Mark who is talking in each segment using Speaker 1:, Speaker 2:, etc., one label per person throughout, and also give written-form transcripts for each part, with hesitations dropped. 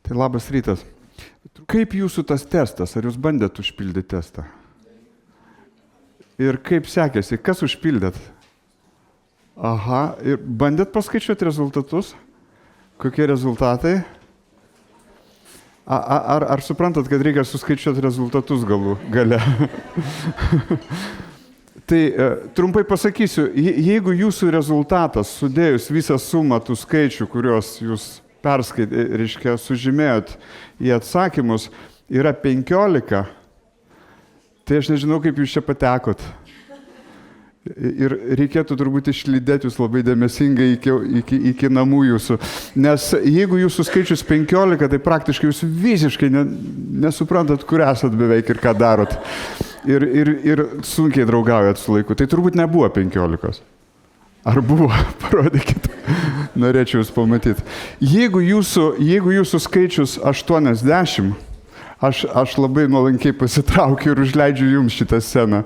Speaker 1: Tai labas rytas. Kaip jūsų tas testas? Ar jūs bandėt užpildyti testą? Ir kaip sekėsi? Kas užpildėt? Aha, ir bandėt paskaičiuoti rezultatus? Kokie rezultatai? Ar suprantat, kad reikia suskaičiuoti rezultatus gale? Tai trumpai pasakysiu, jeigu jūsų rezultatas, sudėjus visą sumą tų skaičių, kuriuos jūs reiškia, sužymėjot į atsakymus, yra 15, tai aš nežinau, kaip jūs čia patekot. Ir reikėtų turbūt išlydėti jūs labai dėmesingai iki namų jūsų. Nes jeigu jūsų skaičius 15, tai praktiškai jūs visiškai nesuprantat, kur esat beveik ir ką darot. Ir sunkiai draugaujat su laiku. Tai turbūt nebuvo 15. Ar buvo? Parodykit. Norėčiau jūs pamatyti. Jeigu jūsų skaičius 80, aš labai nuolankiai pasitraukiu ir užleidžiu jums šitą sceną,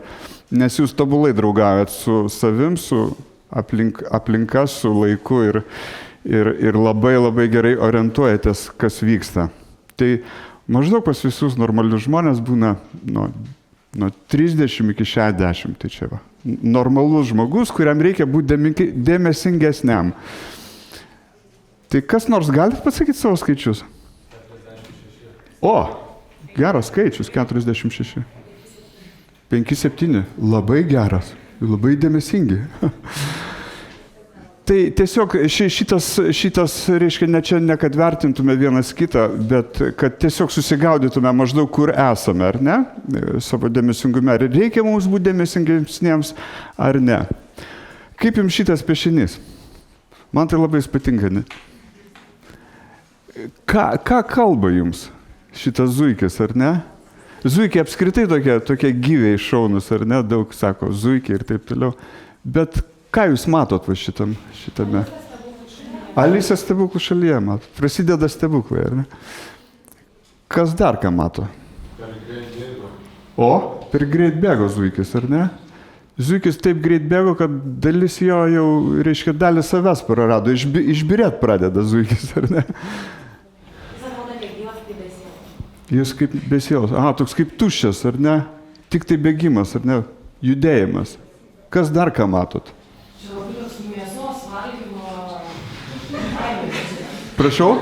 Speaker 1: nes jūs tobulai draugaujat su savim, su aplinka, su laiku ir labai labai gerai orientuojatės, kas vyksta. Tai maždaug pas visus normalius žmonės būna nuo 30 iki 60, tai čia va. Normalus žmogus, kuriam reikia būti dėmesingesniam. Tai kas nors galit pasakyti savo skaičius? 46. O, geras skaičius, 46. 5-7, labai geras, labai dėmesingi. Tai tiesiog šitas reiškia ne kad vertintume vienas kitą, bet kad tiesiog susigaudytume maždaug kur esame, ar ne, savo dėmesingume. Ar reikia mums būti dėmesingesniems, ar ne. Kaip jums šitas piešinys? Man tai labai patinka, ne? Ką kalba jums šitas zuikis, ar ne? Zuikiai apskritai tokie gyviai šaunus, ar ne? Daug sako zuikiai ir taip toliau. Bet ką jūs matot va šitame? Alisa stebuklų šalyje mato. Prasideda stebuklai, ar ne? Kas dar ką mato?
Speaker 2: Per greit bėgo.
Speaker 1: O, per greit bėgo zuikis, ar ne? Zuikis taip greit bėgo, kad dalis jo jau, reiškia, dalį savęs prarado. Išbirėt pradeda zuikis, ar ne? Jis kaip besielos. Aha, toks kaip tuščias, ar ne? Tik tai bėgimas, ar ne? Judėjimas. Kas dar ką matot?
Speaker 3: Čia labai toks mėsos valgymo...
Speaker 1: Prašau?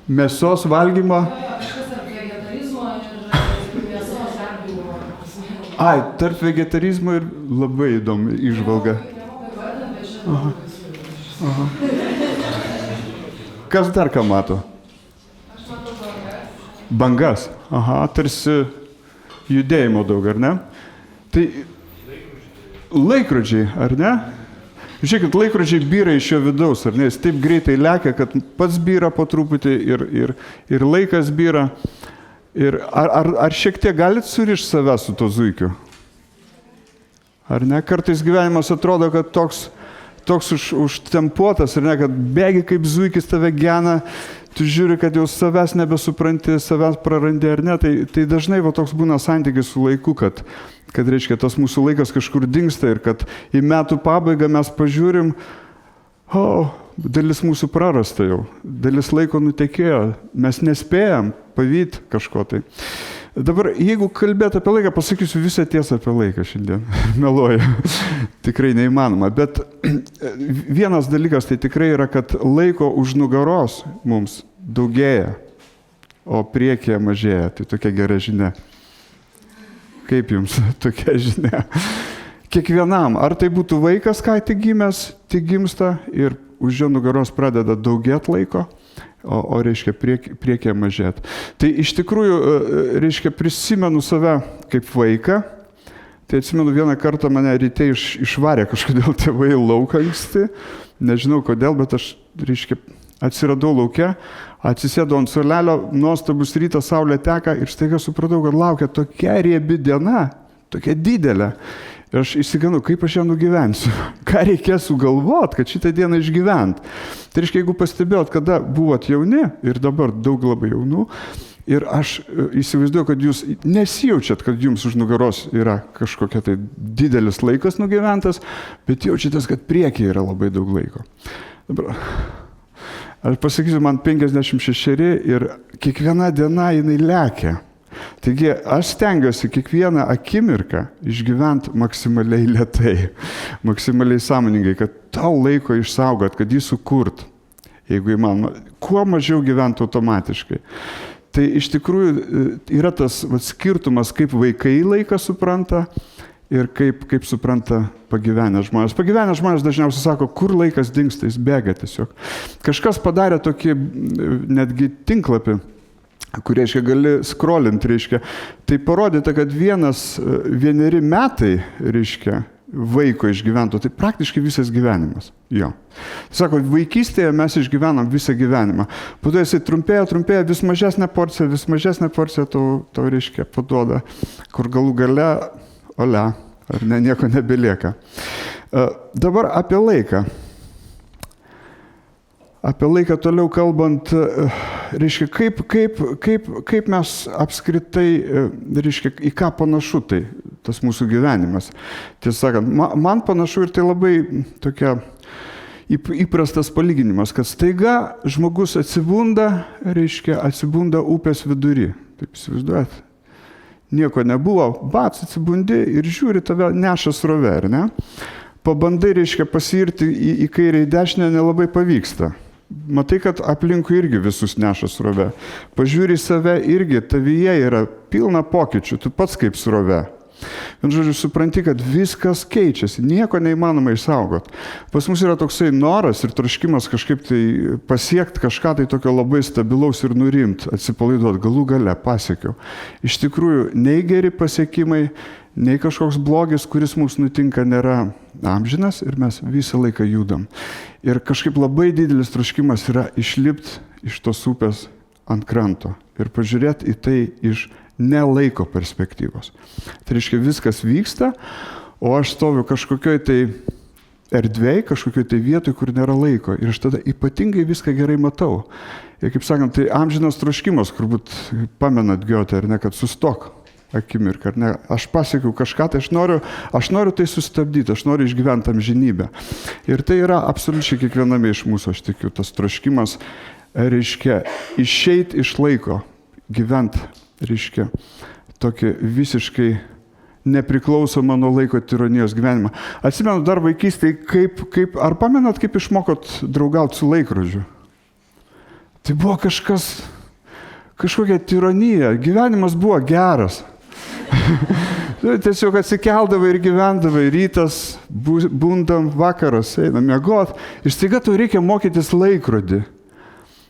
Speaker 1: Mėsos valgymo?
Speaker 3: Kažkas tarp vegetarizmo ir mėsos valgymo.
Speaker 1: Ai, tarp vegetarizmo ir labai įdomi įžvalga. Aha. Kas dar ką mato?
Speaker 3: Aš matau bangas.
Speaker 1: Bangas. Aha, tarsi judėjimo daug, ar ne? Tai laikrodžiai, ar ne? Žiūrėkit, laikrodžiai byra iš jo vidaus, ar ne? Jis taip greitai lekia, kad pats byra po truputį ir laikas byra. Ir ar šiek tiek galit surišti save su to zuikiu? Ar ne? Kartais gyvenimas atrodo, kad toks užtempuotas, ar ne? Kad bėgi kaip zuikis tave gena, tu žiūri, kad jau savęs nebesupranti, savęs prarandi, ar ne? Tai dažnai va toks būna santykis su laiku, kad reiškia, tas mūsų laikas kažkur dingsta ir kad į metų pabaigą mes pažiūrim, dalis mūsų prarasta jau, dalis laiko nutekėjo, mes nespėjam pavyti kažko tai. Dabar, jeigu kalbėt apie laiką, pasakysiu visą tiesą apie laiką šiandien. Meluoju. Tikrai neįmanoma. Bet vienas dalykas tai tikrai yra, kad laiko už nugaros mums daugėja, o priekyje mažėja. Tai tokia gera žinia. Kaip jums tokia žinia? Kiekvienam, ar tai būtų vaikas, ką tik gimęs, tik gimsta ir už jo nugaros pradeda daugėti laiko, o reiškia priekyje mažėti. Tai iš tikrųjų, reiškia, prisimenu save kaip vaiką, tai atsimenu vieną kartą mane ryte išvarė kažkodėl tėvai lauką anksti, nežinau kodėl, bet aš, reiškia, Atsiradau lauke, atsisėdau ant suolelio, nuostabus rytas, saulė teka ir staiga supratau, kad laukia tokia riebi diena, tokia didelė. Ir aš įsiganu, kaip aš ją nugyvensiu, ką reikės sugalvoti, kad šitą dieną išgyvent. Tai reiškia, jeigu pastebėjot, kada buvot jauni ir dabar daug labai jaunų, ir aš įsivaizduoju, kad jūs nesijaučiat, kad jums už nugaros yra kažkokia tai didelis laikas nugyventas, bet jaučiatės, kad priekyje yra labai daug laiko. Dabar, aš pasakysiu, man 56 ir kiekviena diena jinai lekia. Taigi aš stengiuosi kiekvieną akimirką išgyventi maksimaliai lėtai, maksimaliai sąmoningai, kad tau laiko išsaugot, kad jį sukurt, jeigu įmanoma, kuo mažiau gyventi automatiškai. Tai iš tikrųjų yra tas skirtumas, kaip vaikai laiką supranta ir kaip supranta pagyvenę žmonės. Pagyvenę žmonės dažniausiai sako, kur laikas dingsta, jis bėga tiesiog. Kažkas padarė tokį netgi tinklapį, kur, reiškia, gali scrollinti, reiškia. Tai parodyta, kad 1 metai, reiškia, vaiko išgyvento, tai praktiškai visas gyvenimas. Jo. Sako, vaikystėje mes išgyvenam visą gyvenimą. Po to jisai trumpėja, vis mažesnė porcija tau reiškia, paduoda, kur galų gale, ar ne, nieko nebelieka. Dabar apie laiką. Apie laiką toliau kalbant, reiškia, kaip mes apskritai, reiškia, į ką panašu tai, tas mūsų gyvenimas. Tiesą sakant, man panašu ir tai labai tokia įprastas palyginimas, kad staiga žmogus atsibunda, reiškia, atsibunda upės vidury. Taip įsivaizduojat? Nieko nebuvo, bats atsibundi ir žiūri, tave neša srovė, ar ne? Pabandai, reiškia, pasiirti į kairę, į dešinę, nelabai pavyksta. Matai, kad aplinkui irgi visus neša srovė. Pažiūri į save, irgi tavyje yra pilna pokyčių, tu pats kaip srovė. Vien žodžiu, supranti, kad viskas keičiasi, nieko neįmanoma išsaugot. Pas mus yra toksai noras ir troškimas kažkaip tai pasiekti kažką tai tokio labai stabilaus ir nurimt, atsipalaiduoti, galų gale pasiekiau. Iš tikrųjų, nei geri pasiekimai, nei kažkoks blogis, kuris mums nutinka, nėra amžinas ir mes visą laiką judam. Ir kažkaip labai didelis troškimas yra išlipti iš tos upės ant kranto ir pažiūrėti į tai iš nelaiko perspektyvos. Tai reiškia, viskas vyksta, o aš stoviu kažkokioj tai erdvėj, kažkokioj tai vietoj, kur nėra laiko. Ir aš tada ypatingai viską gerai matau. Ir kaip sakant, tai amžinas troškimas, turbūt pamenat Goethe, ar ne, kad sustok akimirką, ar ne, aš pasiekiau kažką, tai aš noriu tai sustabdyti, aš noriu išgyventi amžinybę. Ir tai yra absoliučiai kiekviename iš mūsų, aš tikiu, tas troškimas, reiškia, išeiti iš laiko, gyventi, reiškia, tokį visiškai nepriklausomą nuo laiko tironijos gyvenimą. Atsimenu dar vaikystėje, ar pamenat, kaip išmokot draugauti su laikrodžiu? Tai buvo kažkokia tironija, gyvenimas buvo geras. Tiesiog atsikeldavai ir gyvendavai, rytas, bundam, vakaras, einam miegot, ir staiga tau reikia mokytis laikrodį.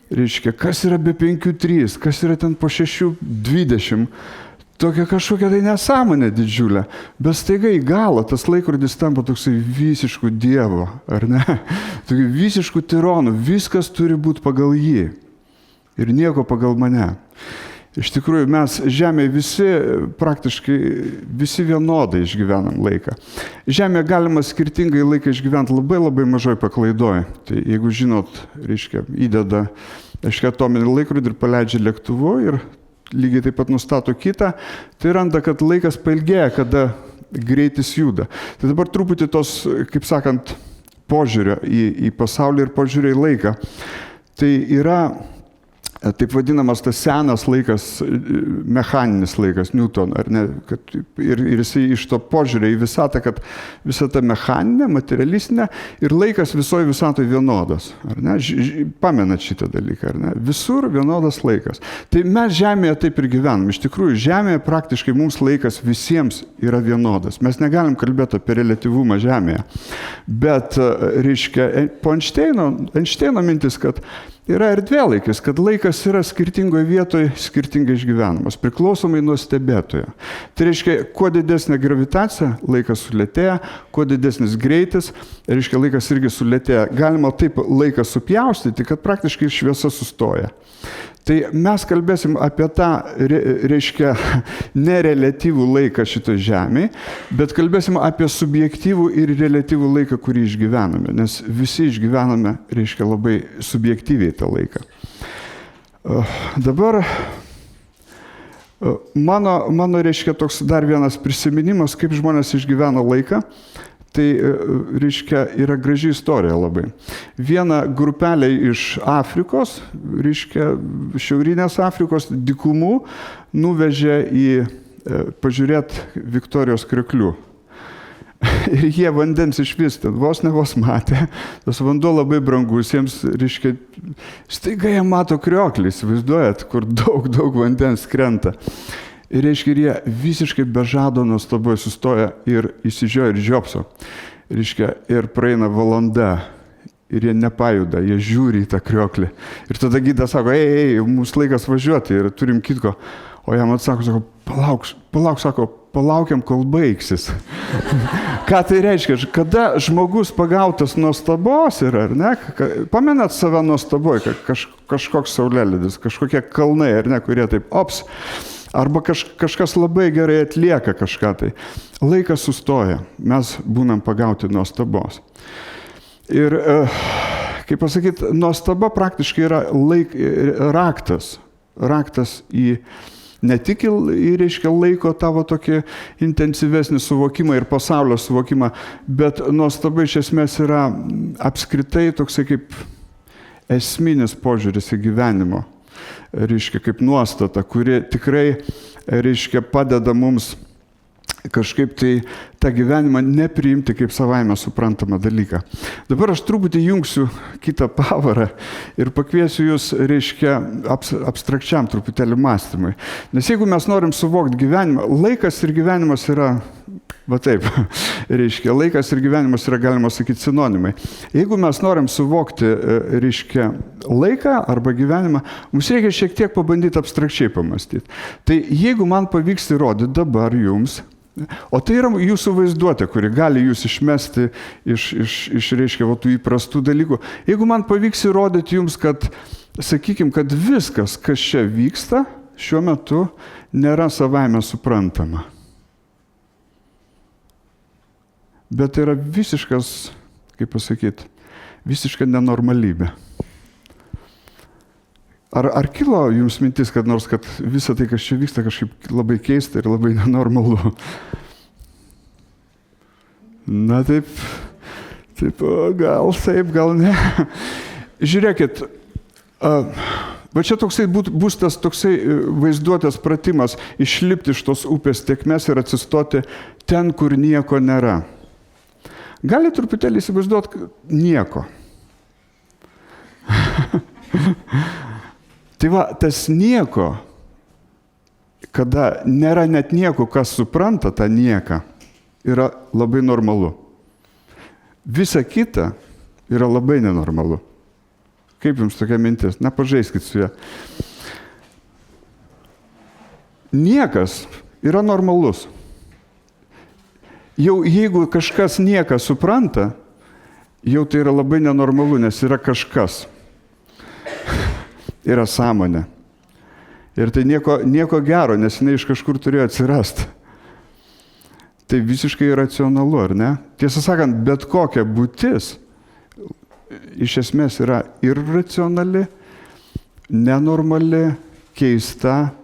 Speaker 1: Reiškia, kas yra be 5:3, kas yra ten po 6:20, tokia kažkokia tai nesąmonė didžiulė. Bet staiga į galą tas laikrodis tampa toksai visiškų dievo, ar ne? Tokių visiškų tironų, viskas turi būti pagal jį ir nieko pagal mane. Iš tikrųjų, mes Žemėje praktiškai visi vienodai išgyvenam laiką. Žemėje galima skirtingai laiką išgyventi labai labai mažoj paklaidoj. Tai jeigu žinot, reiškia, įdeda atominį laikrodį ir paleidžia lėktuvu ir lygiai taip pat nustato kitą, tai randa, kad laikas pailgėja, kada greitis juda. Tai dabar truputį tos, kaip sakant, požiūrio į pasaulį ir požiūrio į laiką. Tai yra taip vadinamas tas senas laikas, mechaninis laikas, Newton, ar ne? Ir jisai iš to požiūrė į visatą, kad visata mechaninė, materialistinė ir laikas visoje visatoje vienodas. Ar ne? Pamenat šitą dalyką, ar ne? Visur vienodas laikas. Tai mes Žemėje taip ir gyvenam. Iš tikrųjų, Žemėje praktiškai mums laikas visiems yra vienodas. Mes negalim kalbėti apie reliatyvumą Žemėje. Bet, reiškia, po Einšteino mintis, kad yra erdvėlaikis, kad laikas laikas yra skirtingoje vietoje skirtingai išgyvenamas, priklausomai nuo stebėtojo. Tai reiškia, kuo didesnė gravitacija, laikas sulėtėja, kuo didesnis greitis, reiškia, laikas irgi sulėtėja. Galima taip laiką supjaustyti, kad praktiškai šviesa sustoja. Tai mes kalbėsim apie tą, reiškia, nereliatyvų laiką šitoj žemėje, bet kalbėsim apie subjektyvų ir reliatyvų laiką, kurį išgyvename, nes visi išgyvename, reiškia, labai subjektyviai tą laiką. Dabar mano, reiškia, toks dar vienas prisiminimas, kaip žmonės išgyveno laiką. Tai, reiškia, yra graži istorija labai. Viena grupelė iš Afrikos, reiškia, šiaurinės Afrikos dykumų, nuvežė pažiūrėti Viktorijos krioklių. Ir jie vandens išvis ten vos matė, tas vanduo labai brangus, jiems, reiškia, staiga jie mato krioklį, įsivaizduojat, kur daug vandens krenta. Ir reiškia, jie visiškai be žado nuostaboje sustoja ir įsižioja ir žiopso. Reiškia, ir praeina valanda ir jie nepajuda, jie žiūri į tą krioklį. Ir tada gidas sako, ei, mums laikas važiuoti ir turim kitko. O jam atsako, palauk, sako, palaukiam, kol baigsis. Ką tai reiškia? Kada žmogus pagautas nuostabos yra, ar ne? Pamenat save nuostaboje, kažkoks saulėlydis, kažkokie kalnai, ar ne, kurie taip, ops, arba kažkas labai gerai atlieka kažką tai. Laikas sustoja, mes būnam pagauti nuostabos. Ir, kaip pasakyti, nuostaba praktiškai yra raktas į ne tik reiškia laiko tavo tokį intensyvesnį suvokimą ir pasaulio suvokimą, bet nuostaba iš esmės yra apskritai toksai kaip esminis požiūris į gyvenimo, reiškia kaip nuostata, kuri tikrai, reiškia, padeda mums kažkaip tai tą gyvenimą nepriimti kaip savaime suprantamą dalyką. Dabar aš truputį jungsiu kitą pavarą ir pakviesiu jūs, reiškia, abstrakčiam truputėlį mąstymui. Nes jeigu mes norim suvokti gyvenimą, laikas ir gyvenimas yra, va taip, reiškia, laikas ir gyvenimas yra, galima sakyti, sinonimai. Jeigu mes norim suvokti, reiškia, laiką arba gyvenimą, mums reikia šiek tiek pabandyti abstrakčiai pamastyti. Tai jeigu man pavyks įrodyti dabar jums, o tai yra jūsų vaizduotė, kuri gali jūs išmesti iš reiškia, tų įprastų dalykų. Jeigu man pavyks įrodyti jums, kad, sakykim, kad viskas, kas čia vyksta, šiuo metu nėra savaime suprantama. Bet tai yra visiškas, kaip pasakyti, visiška nenormalybė. Ar kilo jums mintis, kad nors, kad visa tai, kas čia vyksta, kažkaip labai keista ir labai nenormalu? Na taip, gal taip, gal ne. Žiūrėkit, va čia toksai bus tas toksai vaizduotės pratimas, išlipti iš tos upės tėkmės ir atsistoti ten, kur nieko nėra. Gali truputėlį įsivaizduoti nieko. Tai va, tas nieko, kada nėra net nieko, kas supranta tą nieką, yra labai normalu. Visa kita yra labai nenormalu. Kaip jums tokia mintis? Nepažaiskit su ja. Niekas yra normalus. Jau jeigu kažkas nieką supranta, jau tai yra labai nenormalu, nes yra kažkas. Yra sąmonė. Ir tai nieko gero, nes jinai iš kažkur turėjo atsirasti. Tai visiškai racionalu, ar ne? Tiesą sakant, bet kokia būtis iš esmės yra ir racionali, nenormali, keista.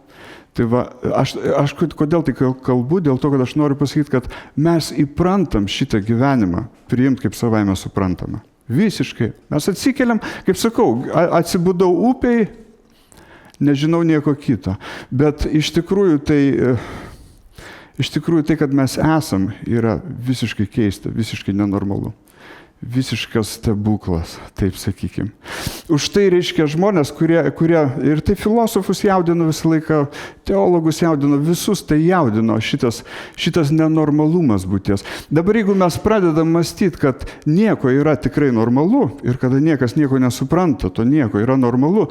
Speaker 1: Tai va, aš kodėl tai kalbu? Dėl to, kad aš noriu pasakyti, kad mes įprantam šitą gyvenimą priimti kaip savaime suprantamą. Visiškai. Mes atsikeliam, kaip sakau, atsibudau upėj, nežinau nieko kito. Bet iš tikrųjų tai, kad mes esam, yra visiškai keista, visiškai nenormalu. visiškas stebuklas, taip sakykim. Už tai reiškia žmonės, kurie ir tai filosofus jaudino visą laiką, teologus jaudino, visus tai jaudino šitas nenormalumas būties. Dabar jeigu mes pradedam mąstyti, kad nieko yra tikrai normalu ir kada niekas nieko nesupranta, to nieko yra normalu,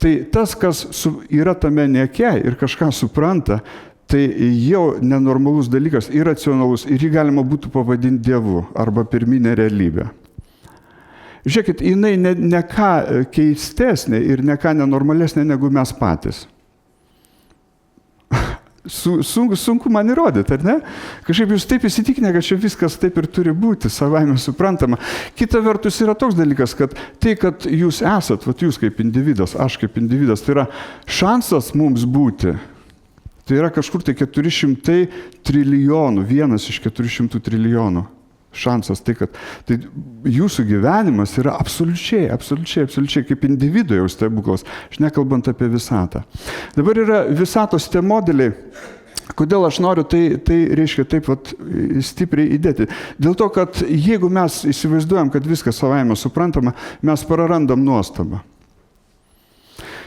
Speaker 1: tai tas, kas yra tame nieke ir kažką supranta, tai jau nenormalus dalykas, iracionalus ir jį galima būtų pavadinti Dievu arba pirminė realybė. Žiūrėkit, jinai ne ką keistesnė ir ne ką nenormalesnė negu mes patys. Sunku man įrodyti, ar ne? Kažkaip jūs taip įsitikinę, kad čia viskas taip ir turi būti, savaime suprantama. Kita vertus yra toks dalykas, kad tai, kad jūs esat, jūs kaip individas, aš kaip individas, tai yra šansas mums būti. Tai yra kažkur tai 400 trilijonų, vienas iš 400 trilijonų šansas. Tai, kad jūsų gyvenimas yra absoliučiai kaip individo jau stebuklas, aš nekalbant apie visatą. Dabar yra visatos tie modeliai. Kodėl aš noriu tai reiškia taip stipriai įdėti? Dėl to, kad jeigu mes įsivaizduojam, kad viskas savaime suprantama, mes prarandam nuostabą.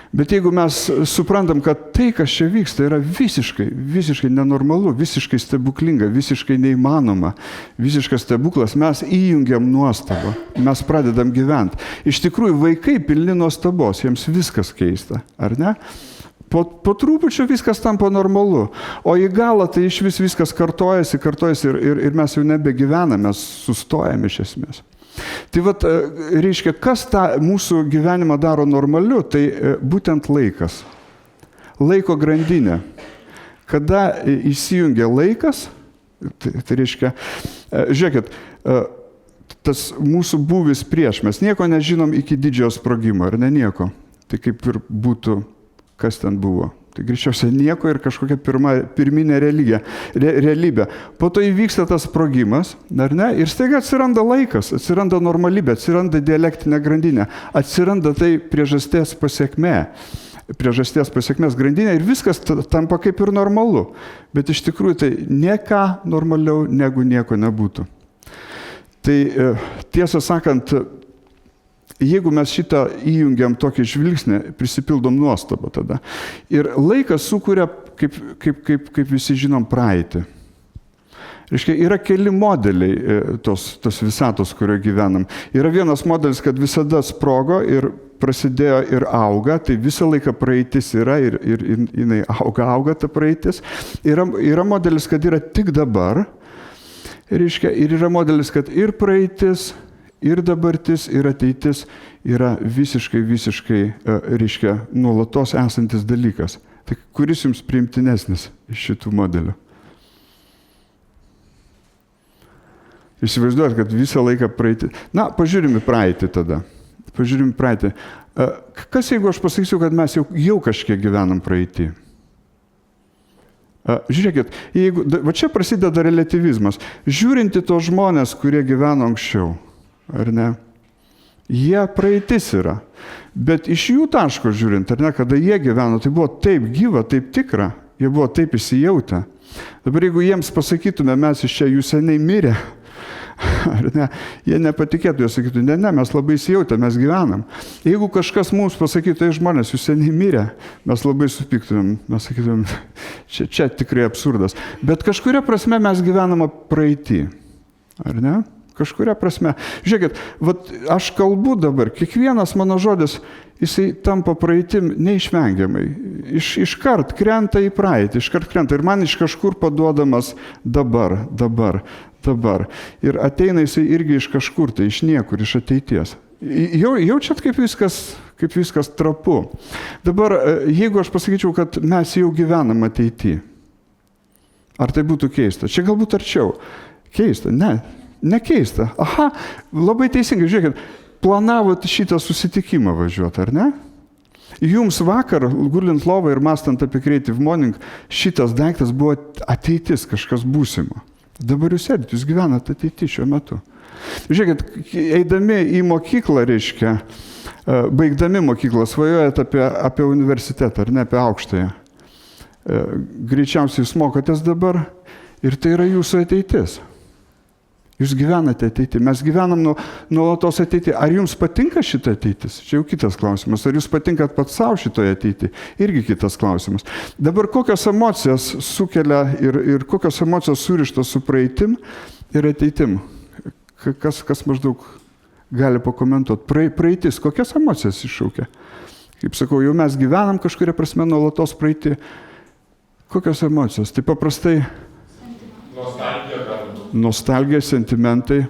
Speaker 1: Bet jeigu mes suprantam, kad tai, kas čia vyksta, yra visiškai nenormalu, visiškai stebuklinga, visiškai neįmanoma, visiškas stebuklas, mes įjungiam nuostabą, mes pradedam gyventi. Iš tikrųjų, vaikai pilni nuostabos, jiems viskas keista, ar ne? Po trupučio viskas tampa normalu, o į galą tai iš viskas kartojasi ir mes jau nebegyvename, mes sustojame iš esmės. Tai reiškia, kas tą mūsų gyvenimą daro normaliu, tai būtent laikas. Laiko grandinė. Kada įsijungia laikas, tai reiškia, žiūrėkit, tas mūsų būvis prieš, mes nieko nežinom iki didžiojo sprogimo, ar ne nieko. Tai kaip ir būtų, kas ten buvo. Tai greičiausiai nieko ir kažkokia pirminė realybė. Po to įvyksta tas sprogimas, ar ne? Ir staiga atsiranda laikas, atsiranda normalybė, atsiranda dialektinė grandinė, atsiranda tai priežasties pasiekmės grandinė ir viskas tampa kaip ir normalu. Bet iš tikrųjų tai nieka normaliau negu nieko nebūtų. Tai tiesą sakant, jeigu mes šitą įjungiam tokį žvilgsnį, prisipildom nuostabą tada. Ir laikas sukuria, kaip visi žinom, praeitį. Reiškia, yra keli modeliai tos visatos, kurioje gyvenam. Yra vienas modelis, kad visada sprogo ir prasidėjo ir auga, tai visą laiką praeitis yra ir jinai auga ta praeitis. Yra modelis, kad yra tik dabar. Reiškia, ir yra modelis, kad ir praeitis, ir dabartis, ir ateitis yra visiškai, reiškia, nuolatos esantis dalykas. Tai kuris jums priimtinesnis iš šitų modelių? Įsivaizduojat, kad visą laiką praeitį. Na, pažiūrime praeitį tada. Kas jeigu aš pasakysiu, kad mes jau kažkiek gyvenam praeitį? Žiūrėkit, va čia prasideda relativizmas. Žiūrinti tos žmonės, kurie gyveno anksčiau, ar ne? Jie praeitis yra. Bet iš jų taško žiūrint, ar ne, kada jie gyveno, tai buvo taip gyva, taip tikra, jie buvo taip įsijautę. Dabar jeigu jiems pasakytume, mes iš čia, jūs seniai mirė, ar ne, jie nepatikėtų, jie sakytų, ne, mes labai įsijautę, mes gyvenam. Jeigu kažkas mums pasakytų, tai žmonės, jūs seniai mirė, mes labai supyktumėm, mes sakytumėm, čia tikrai absurdas. Bet kažkuria prasme mes gyvename praeitį, ar ne? Kažkuria prasme. Žiūrėkit, aš kalbu dabar, kiekvienas mano žodis, jisai tampa praeitim neišvengiamai. Iškart krenta į praeitį, ir man iš kažkur paduodamas dabar. Ir ateina jisai irgi iš kažkur, tai iš niekur, iš ateities. Jaučiat, kaip viskas trapu. Dabar, jeigu aš pasakyčiau, kad mes jau gyvenam ateity, ar tai būtų keista? Čia galbūt arčiau. Keista? Nekeista. Aha, labai teisingai, žiūrėkit, planavot šitą susitikimą važiuoti, ar ne? Jums vakar, gulint lovą ir mąstant apie Creative Morning, šitas daiktas buvo ateitis, kažkas būsimo. Dabar jūs sėdit, jūs gyvenat ateitį šiuo metu. Žiūrėkit, eidami į mokyklą, reiškia, baigdami mokyklą, svajojat apie universitetą, ar ne apie aukštąją. Greičiausiai jūs mokotės dabar ir tai yra jūsų ateitis. Jūs gyvenate ateitį, mes gyvenam nuolatos ateitį. Ar jums patinka šitą ateitis? Čia jau kitas klausimas. Ar jūs patinkat pats savo šitoje ateitį? Irgi kitas klausimas. Dabar kokios emocijas sukelia ir kokios emocijos surištos su praeitim ir ateitim? Kas maždaug gali pakomentuoti? Praeitis, kokias emocijas iššaukia? Kaip sakau, jau mes gyvenam kažkuria prasme nuolatos praeitį. Kokios emocijos? Tai paprastai nostalgija, sentimentai,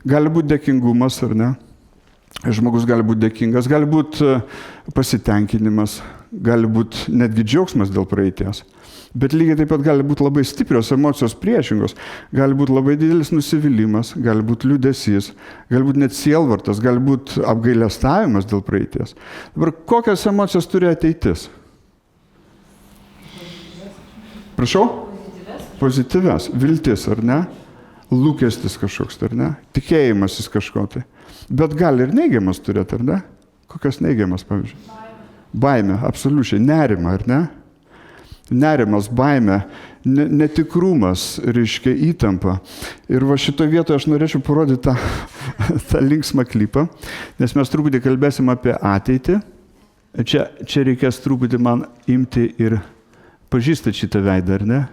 Speaker 1: gali būti dėkingumas, ar ne? Žmogus gali būti dėkingas, gali būti pasitenkinimas, gali būti netgi džiaugsmas dėl praeities. Bet lygiai taip pat gali būti labai stiprios emocijos priešingos, gali būti labai didelis nusivylimas, gali būti liūdesys, gali būti net sielvartas, gali būti apgailestavimas dėl praeities. Dabar kokias emocijas turi ateitis? Prašau? Pozityvias, viltis, ar ne? Lūkestis kažkoks, ar ne? Tikėjimasis kažko tai. Bet gali ir neigiamas turėti, ar ne? Kokias neigiamas, pavyzdžiui? Baimė, absoliučiai, nerima, ar ne? Nerimas, baimė, netikrumas, reiškia įtampa. Ir va šitoje vietoje aš norėčiau parodyti tą linksmą klipą, nes mes truputį kalbėsim apie ateitį. Čia reikės truputį man imti ir pažįstat šitą veidą, ar ne?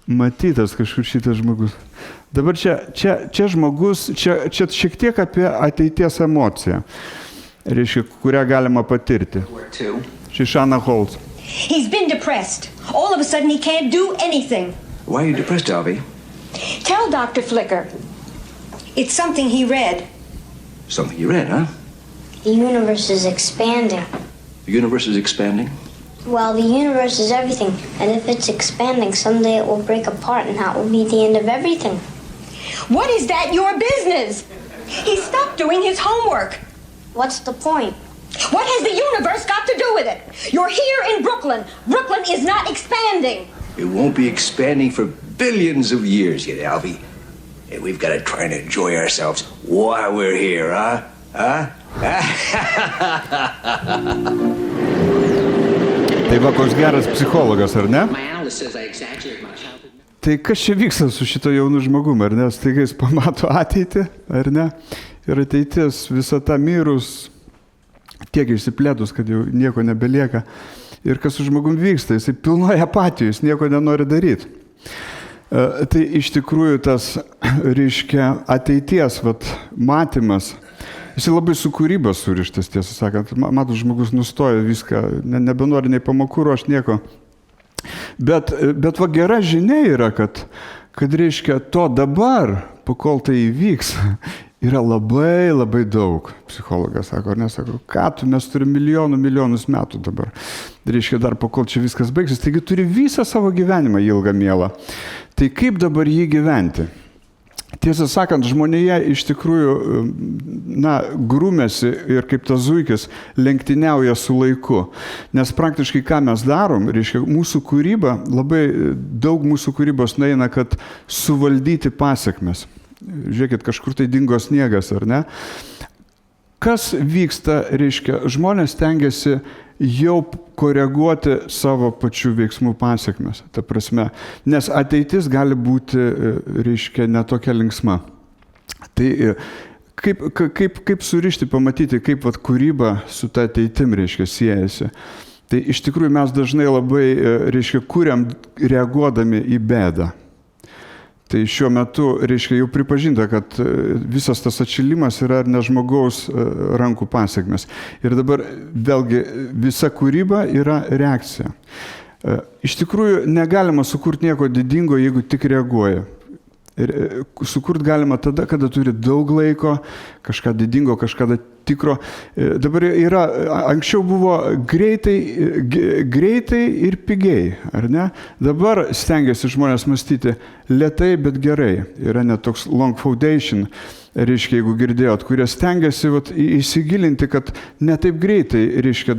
Speaker 1: Matytas kažkur šitas žmogus. Dabar čia žmogus, čia šiek tiek apie ateities emociją, reiškia, kurią galima patirti. Šana Holz.
Speaker 4: He's been depressed. All of a sudden he can't do anything.
Speaker 5: Why are you depressed, Harvey?
Speaker 4: Tell Dr. Flicker. It's something he read.
Speaker 5: Something you read, huh?
Speaker 6: The universe is expanding.
Speaker 5: The universe is expanding?
Speaker 6: Well, the universe is everything, and if it's expanding, someday it will break apart, and that will be the end of everything.
Speaker 4: What is that your business? He stopped doing his homework.
Speaker 6: What's the point?
Speaker 4: What has the universe got to do with it? You're here in Brooklyn. Brooklyn is not expanding.
Speaker 5: It won't be expanding for billions of years yet, Alfie. And we've got to try and enjoy ourselves while we're here, huh?
Speaker 1: Tai va, koks geras psichologas, ar ne? Tai kas čia vyksta su šito jaunu žmogum, ar ne? Staiga jis pamato ateitį, ar ne? Ir ateitis visą tą mirus, tiek išsiplėtus, kad jau nieko nebelieka. Ir kas su žmogum vyksta, jisai pilnoje apatijos, jis nieko nenori daryti. Tai iš tikrųjų tas, reiškia, ateities matymas, jis labai su kūryba surištas, tiesą sakant. Matot, žmogus nustoja viską, nebenori nei pamokų ruošti, nieko. Bet va gera žinia yra, kad reiškia to dabar, pakol tai įvyks, yra labai labai daug. Psichologas sako, ar nesako, ką tu, mes turime milijonus metų dabar. Reiškia dar pakol čia viskas baigsis, taigi turi visą savo gyvenimą ilgą mielą. Tai kaip dabar jį gyventi? Tiesą sakant, žmonėje iš tikrųjų, grūmėsi ir kaip tas zuikis lenktyniauja su laiku. Nes praktiškai ką mes darom, reiškia, mūsų kūryba, labai daug mūsų kūrybos nueina, kad suvaldyti pasekmes. Žiūrėkit, kažkur tai dingo sniegas, ar ne? Kas vyksta, reiškia, žmonės stengiasi jau koreguoti savo pačių veiksmų pasekmes, ta prasme, nes ateitis gali būti, reiškia, netokia linksma. Tai kaip surišti, pamatyti, kaip kūryba su ta ateitim, reiškia, siejasi. Tai iš tikrųjų mes dažnai labai, reiškia, kuriam reaguodami į bėdą. Tai šiuo metu, reiškia, jau pripažinta, kad visas tas atšilimas yra ne žmogaus rankų pasekmes. Ir dabar vėlgi visa kūryba yra reakcija. Iš tikrųjų negalima sukurti nieko didingo, jeigu tik reaguoja. Ir sukurt galima tada, kada turi daug laiko, kažką didingo, kažką tikro. Dabar yra, anksčiau buvo greitai ir pigiai, ar ne? Dabar stengiasi žmonės mąstyti lėtai, bet gerai. Yra net toks long foundation, reiškia, jeigu girdėjot, kurie stengiasi įsigilinti, kad ne taip greitai, reiškia,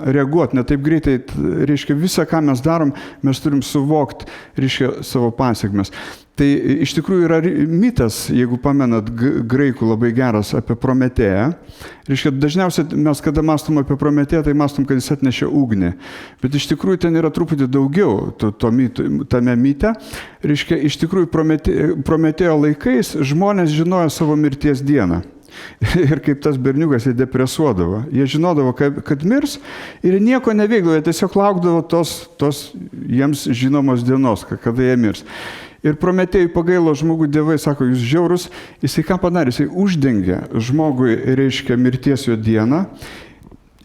Speaker 1: reaguoti, ne taip greitai, reiškia, visą, ką mes darom, mes turim suvokti, reiškia, savo pasekmes. Tai iš tikrųjų yra mitas, jeigu pamenat, graikų labai geras apie Prometėją. Reiškia, dažniausiai mes, kada mąstom apie Prometėją, tai mąstom, kad jis atnešė ugnį. Bet iš tikrųjų ten yra truputį daugiau tame mite. Reiškia, iš tikrųjų Prometėjo laikais žmonės žinojo savo mirties dieną. Ir kaip tas berniukas, jie depresuodavo. Jie žinodavo, kad mirs ir nieko neveikdavo, jie tiesiog laukdavo tos jiems žinomos dienos, kada jie mirs. Ir Prometėjui pagailo žmogų, dievai sako, jūs žiaurus, jisai ką padarė, jisai uždengė žmogui, reiškia, mirties jo dieną,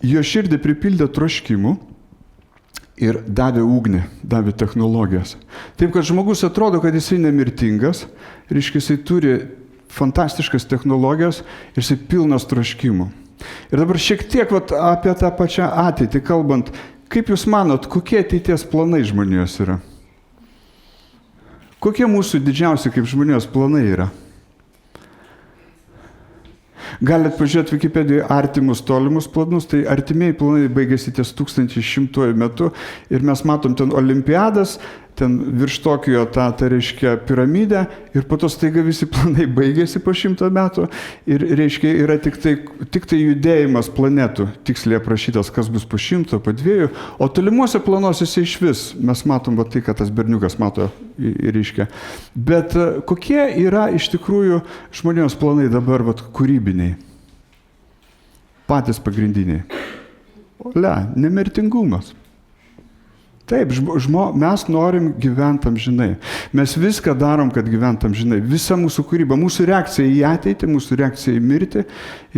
Speaker 1: jo širdį pripildė troškimų ir davė ugnį, davė technologijas. Taip, kad žmogus atrodo, kad jisai nemirtingas, reiškia, jisai turi fantastiškas technologijas ir jisai pilnas troškimų. Ir dabar šiek tiek apie tą pačią ateitį kalbant, kaip jūs manot, kokie ateities planai žmonijos yra? Kokie mūsų didžiausi kaip žmonijos planai yra? Galit pažiūrėti Wikipedijoje artimus, tolimus planus, tai artimieji planai baigėsi ties 1100 metu ir mes matom ten olimpiadas, ten virš Tokijo tą reiškia piramidę ir po to staiga visi planai baigėsi po 100 metų ir reiškia yra tik tai judėjimas planetų, tiksliai aprašytas, kas bus po 100, po 2, o tolimuose planuose iš vis mes matom tai, ką tas berniukas mato reiškia. Bet kokie yra iš tikrųjų žmonijos planai dabar kūrybiniai? Patys pagrindiniai. Nemirtingumas. Taip, mes norim gyventi amžinai. Mes viską darom, kad gyventi amžinai. Visa mūsų kūryba, mūsų reakcija į ateitį, mūsų reakcija į mirtį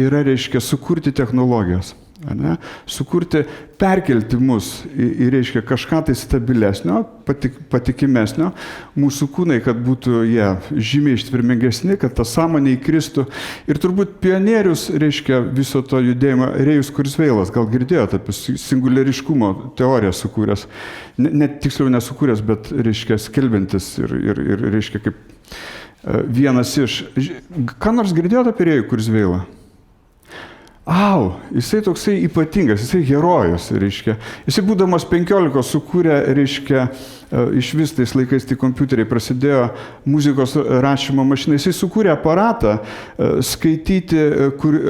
Speaker 1: yra, reiškia, sukurti technologijas. Ne? Sukurti, perkelti mus į reiškia, kažką tai stabilesnio, patikimesnio, mūsų kūnai, kad būtų jie žymiai ištvermingesni, kad ta sąmonė įkristų. Ir turbūt pionierius, reiškia, viso to judėjimo, Rėjus Kurzveilas, gal girdėjote apie singulariškumo teoriją sukūręs, net tiksliau nesukūręs, bet, reiškia, skelbiantis ir reiškia, kaip vienas iš. Ką nors girdėjote apie Rėjų Kurzveilą? Jisai toksai ypatingas, jisai herojus, reiškia. Jisai būdamas 15 sukūrė, reiškia, iš vis tais laikais tai kompiuteriai prasidėjo muzikos rašymo mašina. Jisai sukūrė aparatą skaityti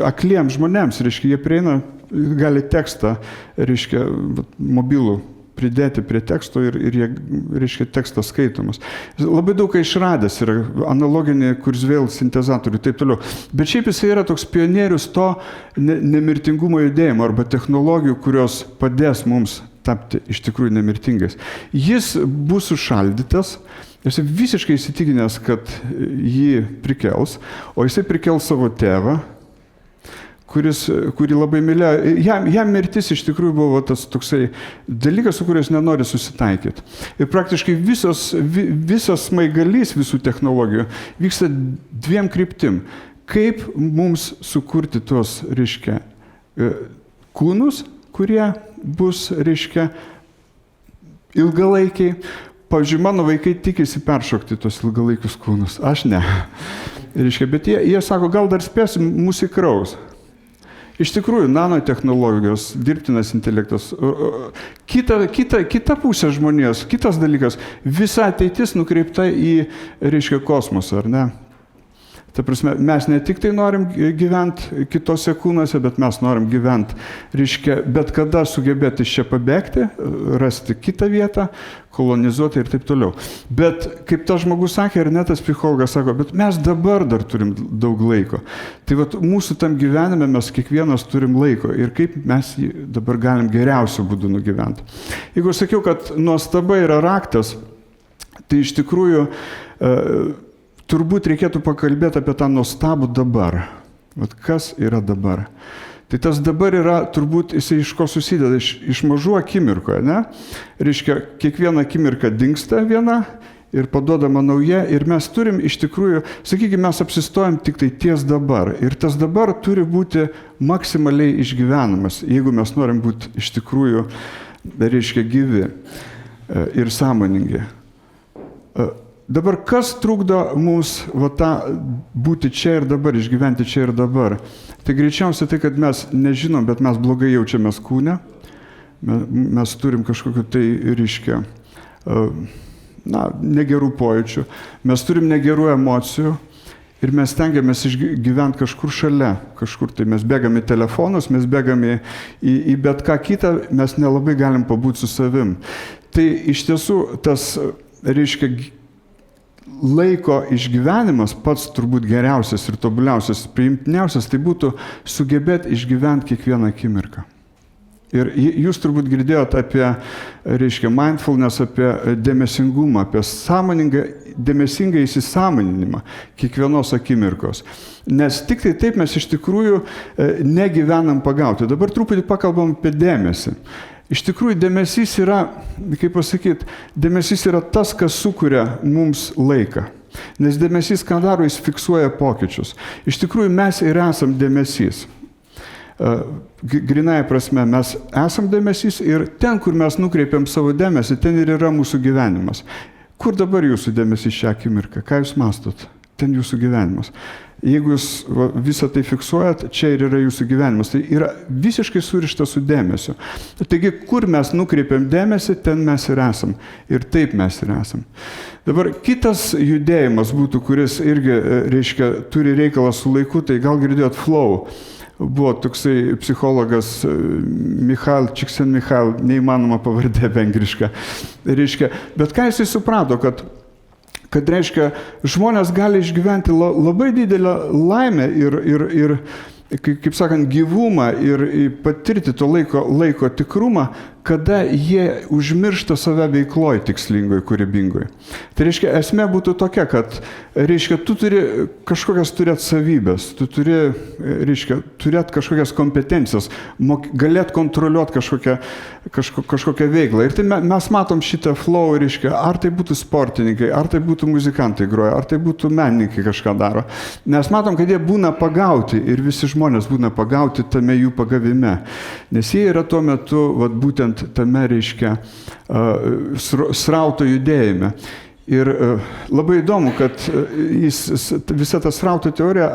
Speaker 1: akliems žmonėms, reiškia, jie prieina, gali tekstą, reiškia, mobilų pridėti prie teksto ir jie, reiškia, tekstas skaitomas. Labai daug ką išradęs yra analoginį Kurzweil sintezatorių ir taip toliau. Bet šiaip jisai yra toks pionierius to nemirtingumo judėjimo arba technologijų, kurios padės mums tapti iš tikrųjų nemirtingais. Jis bus užšaldytas, jisai visiškai įsitikinęs, kad jį prikels, o jisai prikels savo tėvą, kurį labai mylėjo. Jam mirtis iš tikrųjų buvo tas toksai dalykas, su kuriais nenori susitaikyti. Ir praktiškai visas smaigalys visų technologijų vyksta dviem kryptim. Kaip mums sukurti tuos, reiškia, kūnus, kurie bus, reiškia, ilgalaikiai. Pavyzdžiui, mano vaikai tikisi peršokti tuos ilgalaikius kūnus. Aš ne. Reiškia, bet jie sako, gal dar spėsim, mūsų įkraus. Iš tikrųjų, nanotechnologijos, dirbtinas intelektas, kita pusė žmonijos, kitas dalykas, visa ateitis nukreipta į, reiškia, kosmosą, ar ne? Ta prasme, mes ne tik tai norim gyventi kitose kūnuose, bet mes norim gyventi, reiškia, bet kada sugebėti iš čia pabėgti, rasti kitą vietą, kolonizuoti ir taip toliau. Bet, kaip tas žmogus sakė, ir net tas psichologas sako, bet mes dabar dar turim daug laiko. Tai vat, mūsų tam gyvenime mes kiekvienas turim laiko ir kaip mes jį dabar galim geriausiu būdu nugyventi. Jeigu sakiau, kad nuostaba yra raktas, tai iš tikrųjų turbūt reikėtų pakalbėti apie tą nuostabų dabar. Vat kas yra dabar? Tai tas dabar yra, turbūt, jisai iš ko susideda, iš mažų akimirkų, ne? Reiškia, kiekviena akimirka dingsta viena ir paduodama nauja ir mes turim iš tikrųjų, sakykime, mes apsistojam tik tai ties dabar. Ir tas dabar turi būti maksimaliai išgyvenamas, jeigu mes norim būti iš tikrųjų, reiškia, gyvi ir sąmoningi. Dabar kas trukdo mums būti čia ir dabar, išgyventi čia ir dabar? Tai greičiausiai tai, kad mes nežinom, bet mes blogai jaučiamės kūne. Mes turim kažkokiu tai, reiškia, negerų pojūčių, mes turim negerų emocijų ir mes stengiamės išgyventi kažkur šalia, kažkur tai mes bėgame į telefonus, mes bėgame į bet ką kitą, mes nelabai galim pabūti su savim. Tai iš tiesų tas, reiškia, laiko išgyvenimas pats turbūt geriausias ir tobuliausias, priimtiniausias, tai būtų sugebėti išgyventi kiekvieną akimirką. Ir jūs turbūt girdėjote apie, reiškia, mindfulness, apie dėmesingumą, apie dėmesingą įsisąmoninimą kiekvienos akimirkos. Nes tik tai taip mes iš tikrųjų negyvenam pagauti. Dabar truputį pakalbam apie dėmesį. Iš tikrųjų, dėmesys yra, kaip pasakyti, dėmesys yra tas, kas sukuria mums laiką. Nes dėmesys, ką daro, jis fiksuoja pokyčius. Iš tikrųjų, mes ir esam dėmesys. Grinai prasme, mes esam dėmesys ir ten, kur mes nukreipiam savo dėmesį, ten ir yra mūsų gyvenimas. Kur dabar jūsų dėmesys šią akimirką? Ką jūs mastot? Ten jūsų gyvenimas. Jeigu jūs visą tai fiksuojat, čia ir yra jūsų gyvenimas. Tai yra visiškai surišta su dėmesiu. Taigi, kur mes nukreipiam dėmesį, ten mes ir esam. Ir taip mes ir esam. Dabar kitas judėjimas būtų, kuris irgi, reiškia, turi reikalą su laiku, tai gal girdėjot flow. Buvo toksai psichologas Michail Csikszentmihalyi, neįmanoma pavardė vengriška. Reiškia, bet ką jisai suprato, kad reiškia, žmonės gali išgyventi labai didelę laimę ir kaip sakant, gyvumą ir patirti to laiko tikrumą, kada jie užmiršta save veikloj tikslingoj, kūrybingoj. Tai reiškia, esmė būtų tokia, kad, reiškia, tu turi kažkokias turėti savybės, tu turi, reiškia, turėti kažkokias kompetencijas, galėt kontroliuoti kažkokią veiklą. Ir tai mes matom šitą flow, reiškia, ar tai būtų sportininkai, ar tai būtų muzikantai groja, ar tai būtų menininkai kažką daro. Mes matom, kad jie būna pagauti ir visi žmonės būna pagauti tame jų pagavime. Nes jie yra tuo metu, būtent tame, reiškia, srauto judėjime. Ir labai įdomu, kad visa ta srauto teorija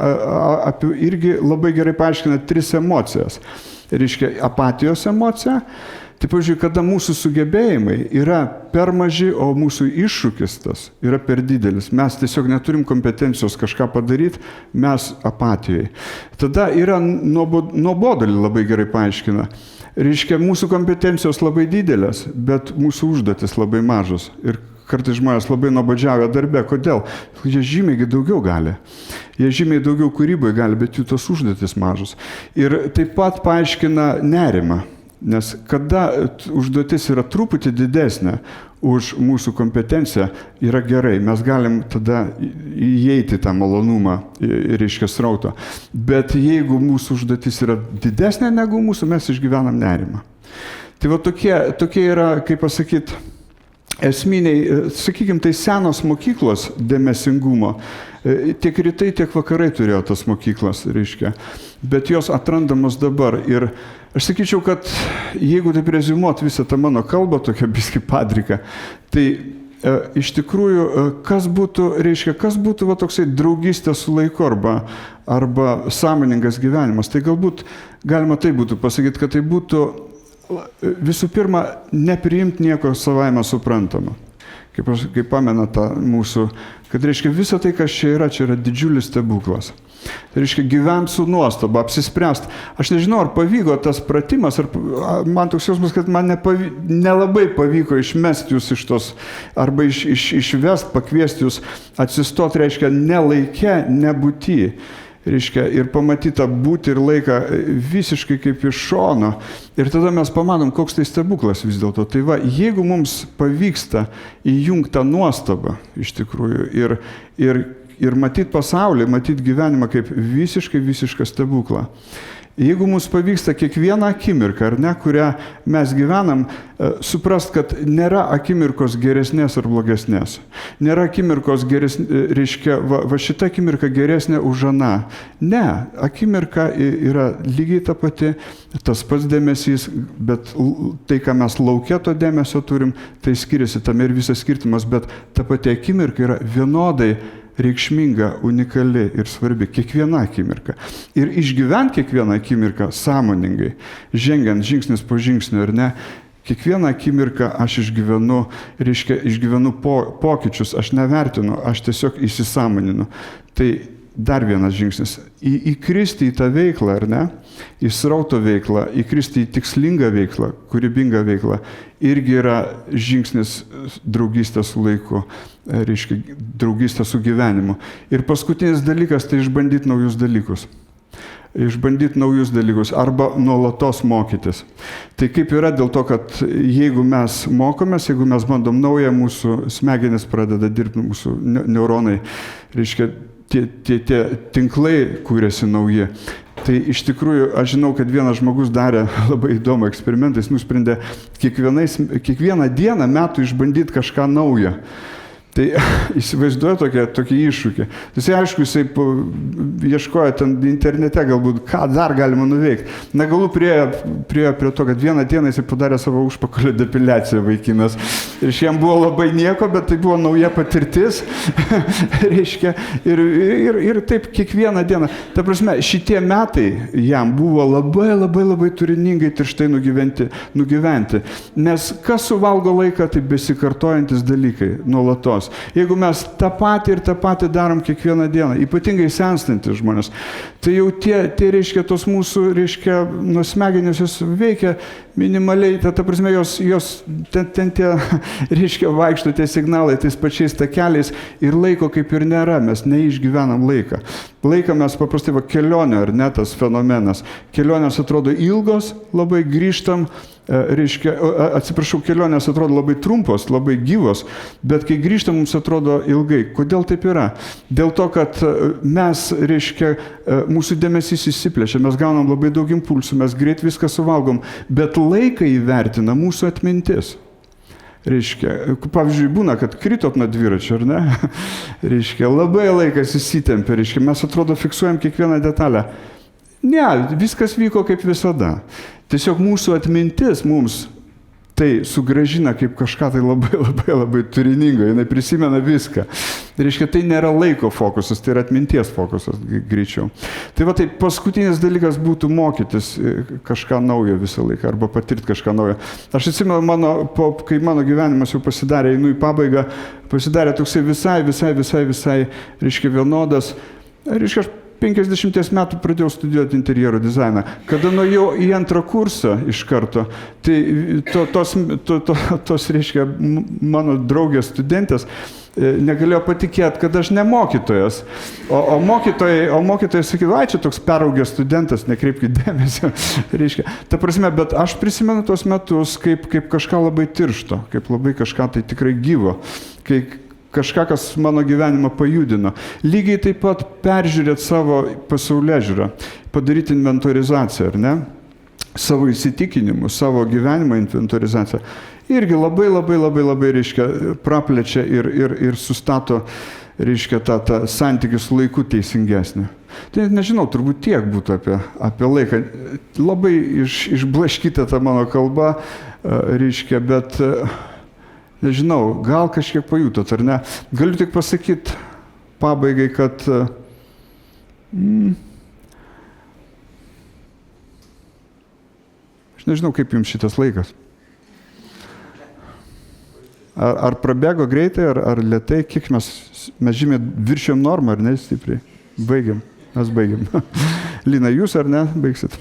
Speaker 1: irgi labai gerai paaiškina 3 emocijas. Reiškia, apatijos emocija. Tai, pavyzdžiui, kada mūsų sugebėjimai yra per maži, o mūsų iššūkis tas yra per didelis. Mes tiesiog neturim kompetencijos kažką padaryti, mes apatijai. Tada yra nuobodulį labai gerai paaiškina. Reiškia, mūsų kompetencijos labai didelės, bet mūsų užduotis labai mažos. Ir kartais žmonės labai nuobodžiauja darbe. Kodėl? Jie žymiai daugiau gali. Jie žymiai daugiau kūryboje gali, bet jų tos užduotis mažos. Ir taip pat paaiškina nerimą. Nes kada užduotis yra truputį didesnė už mūsų kompetenciją, yra gerai. Mes galim tada įeiti tą malonumą, reiškia, srauto. Bet jeigu mūsų užduotis yra didesnė negu mūsų, mes išgyvenam nerimą. Tai va tokie yra, kaip pasakyti, esminiai, sakykime, tai senos mokyklos dėmesingumo. Tiek rytai, tiek vakarai turėjo tas mokyklas, reiškia. Bet jos atrandamos dabar. Ir aš sakyčiau, kad jeigu taip reziumuot visą tą mano kalbą, tokią biskį padriką, tai iš tikrųjų, kas būtų toksai draugystė su laiku arba sąmoningas gyvenimas. Tai galbūt galima tai būtų pasakyti, kad tai būtų visų pirma nepriimti nieko savaime suprantama. Kaip pamena tą mūsų, kad reiškia visą tai, kas čia yra didžiulis stebuklas. Tai reiškia gyventi su nuostaba, apsispręsti. Aš nežinau, ar pavyko tas pratimas, ar man toks jausmas, kad man nelabai pavyko išmesti jūs iš tos, arba išvest, pakviesti jūs atsistoti, reiškia, ne laike, ne būty. Reiškia, ir pamatyta būti ir laiką visiškai kaip iš šono. Ir tada mes pamatom, koks tai stebuklas vis dėlto. Tai va, jeigu mums pavyksta įjungti tą nuostabą iš tikrųjų ir matyti pasaulį, matyti gyvenimą kaip visišką stebuklą. Jeigu mums pavyksta kiekvieną akimirką, ar ne, kurią mes gyvenam, suprast, kad nėra akimirkos geresnės ar blogesnės. Nėra akimirkos geresnė, reiškia, va šita akimirka geresnė už aną. Ne, akimirka yra lygiai ta pati, tas pats dėmesys, bet tai, ką mes lauke to dėmesio turim, tai skiriasi, tam ir visas skirtumas, bet ta pati akimirka yra vienodai reikšminga, unikali ir svarbi kiekviena akimirka. Ir išgyventi kiekvieną akimirką sąmoningai, žengiant žingsnis po žingsnio, ar ne, Kiekvieną akimirką aš išgyvenu pokyčius, aš nevertinu, aš tiesiog įsisąmoninu. Tai dar vienas žingsnis. Įkristi į tą veiklą, ar ne? Į srauto veiklą, įkristi į tikslingą veiklą, kūrybingą veiklą, irgi yra žingsnis draugystė su laiku, draugystė su gyvenimu. Ir paskutinis dalykas tai išbandyti naujus dalykus. Išbandyti naujus dalykus arba nuolatos mokytis. Tai kaip yra dėl to, kad jeigu mes mokomės, jeigu mes bandom naują, mūsų smegenis pradeda dirbti, mūsų neuronai, tie tinklai kūrėsi nauji. Tai iš tikrųjų, aš žinau, kad vienas žmogus darė labai įdomų eksperimentą, jis nusprendė kiekvieną dieną metų išbandyti kažką naujo. Tai įsivaizduoja tokį iššūkį. Tai aišku, jisai ieškojo ten internete galbūt, ką dar galima nuveikti. Na galų priėjo prie to, kad vieną dieną jisai padarė savo užpakalio depiliaciją vaikinas. Ir jam buvo labai nieko, bet tai buvo nauja patirtis. ir taip kiekvieną dieną. Ta prasme, šitie metai jam buvo labai turiningai tirštai nugyventi. Nes kas suvalgo laiką, tai besikartojantis dalykai nuolatos. Jeigu mes tą patį darom kiekvieną dieną, ypatingai senstantis žmonės, tai jau tie tos mūsų, smegenys jos veikia minimaliai, ta prasme, jos ten tie, vaikšto tie signalai tais pačiais takeliais ir laiko kaip ir nėra, mes neišgyvenam laiką. Laiką mes paprastai, kelionė, ar ne, tas fenomenas. Kelionės atrodo ilgos, labai grįžtam, kelionės atrodo labai trumpos, labai gyvos, bet kai grįžtam, mums atrodo ilgai. Kodėl taip yra? Dėl to, kad mes, mūsų dėmesys įsiplečia, mes gaunam labai daug impulsų, mes greit viską suvalgom, bet laiką įvertina mūsų atmintis. Pavyzdžiui, būna, kad kritot nuo dviračio, ar ne? Labai laikas įsitempia, mes atrodo fiksuojam kiekvieną detalę. Ne, viskas vyko kaip visada. Tiesiog mūsų atmintis mums tai sugrąžina kaip kažką tai labai turiningo, jinai prisimena viską. Tai nėra laiko fokusas, tai yra atminties fokusas greičiau. Tai va, tai paskutinis dalykas būtų mokytis kažką naujo visą laiką, arba patirti kažką naujo. Aš atsimenu, kai mano gyvenimas jau pasidarė, einu į pabaigą, pasidarė toksai visai, vienodas. Aš 50 metų pradėjau studijuoti interjero dizainą. Kada nuėjau į antrą kursą iš karto, tai mano draugės studentės negalėjo patikėti, kad aš ne mokytojas. O mokytojai sakydavo, čia toks peraugęs studentas, nekreipkite dėmesio. Ta prasme, bet aš prisimenu tos metus kaip kažką labai tiršto, kaip labai kažką tai tikrai gyvo, kai kažką, kas mano gyvenimą pajudino. Lygiai taip pat peržiūrėti savo pasaulėžiūrą, padaryti inventorizaciją, ar ne? Savo įsitikinimus, savo gyvenimo inventorizaciją. Irgi labai praplečia ir sustato, tą santykį su laiku teisingesnį. Tai nežinau, turbūt tiek būtų apie laiką. Labai išblaškyta ta mano kalba, bet nežinau, gal kažkiek pajutot, ar ne? Galiu tik pasakyti pabaigai, kad aš nežinau, kaip jums šitas laikas. Ar prabėgo greitai, ar lėtai, kiek mes žymiai viršėm normą, ar ne, stipriai? Baigiam, mes baigiam. Lina, jūs ar ne, baigsit?